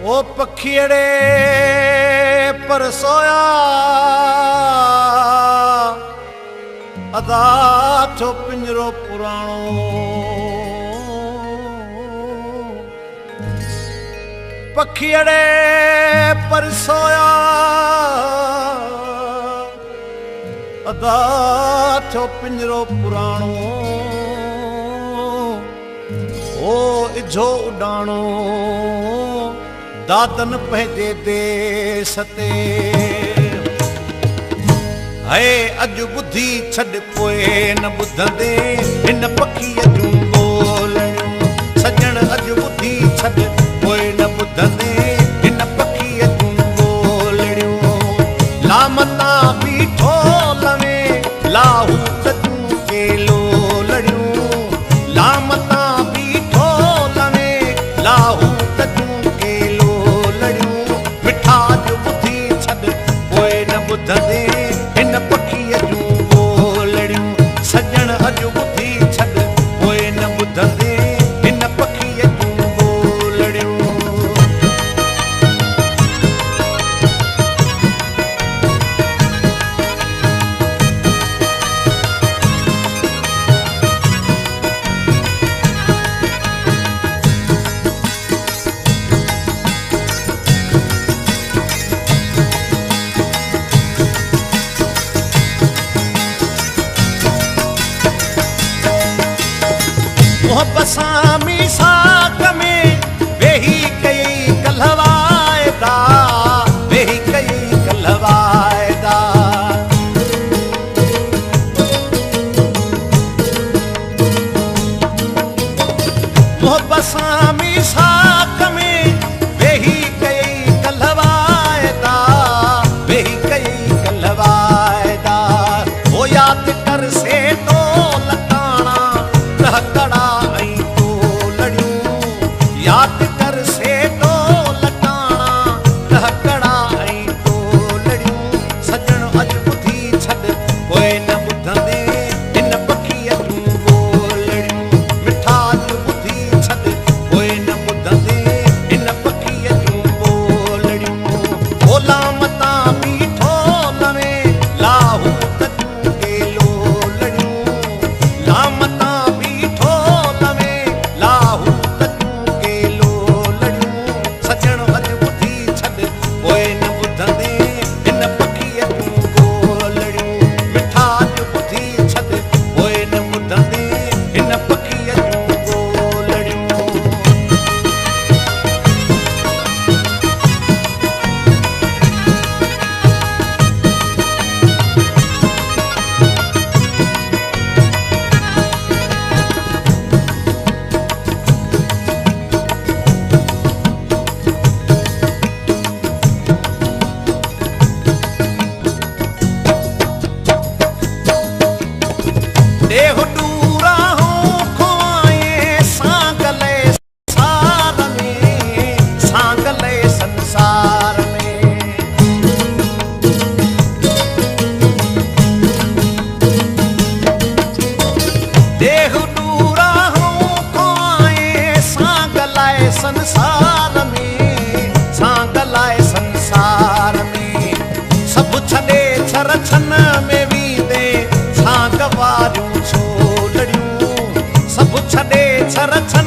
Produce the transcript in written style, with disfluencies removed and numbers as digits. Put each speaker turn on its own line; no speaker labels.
ओ पखियड़े पर सोया अदा थो पिंजरो पुराणो। पखियड़े पर सोया अदा थो पिंजरो पुराणो। ओ इझो उडाणो दादन पंहिंजे देश ते। है अॼु ॿुधी छॾ पोइ न ॿुधंदे हिन पखीअ जूं ॿोलणियूं। सजण अॼु ॿुधी छॾ पोइ न ॿुधंदे हिन पखीअ जूं ॿोलणियूं। लामता बीठो लवे लाहूत जूं केलोलणियूं। लामता बीठो लवे लाहूत जूं केलोलणियूं। मिठा अॼु ॿुधी छॾ पोइ न ॿुधंदे हिन पखीअ जूं ॿोलणियूं। सजण अॼु ॿुधी छॾ पोइ न ॿुधंदे हिन पखीअ जूं ॿोलणियूं। बसामी साक में वेही कई कलवायदा। वेही कई कलवायदा। बसामी साक में वेही कई कलवायदा। वेही कई कलवायदा। वो याद कर से तो लताना रहकड़ा याद कर से तो लटाना रहकड़ा ऐं टोलड़ियूं। सजण अॼु ॿुधी छॾ पोइ न ॿुधंदे हिन पखीअ जूं ॿोलड़ियूं। मिठा अॼु ॿुधी छॾ पोइ न ॿुधंदे हिन पखीअ जूं ॿोलड़ियूं। ओ लामता बीठो लवे लाहूत जूं केलोलड़ियूं। लामता बीठो लवे लाहूत संसार में सांग लाए संसार में सब छॾे छर छन में वींदे सांग वारियूं छोलड़ियूं। सब छॾे छर छन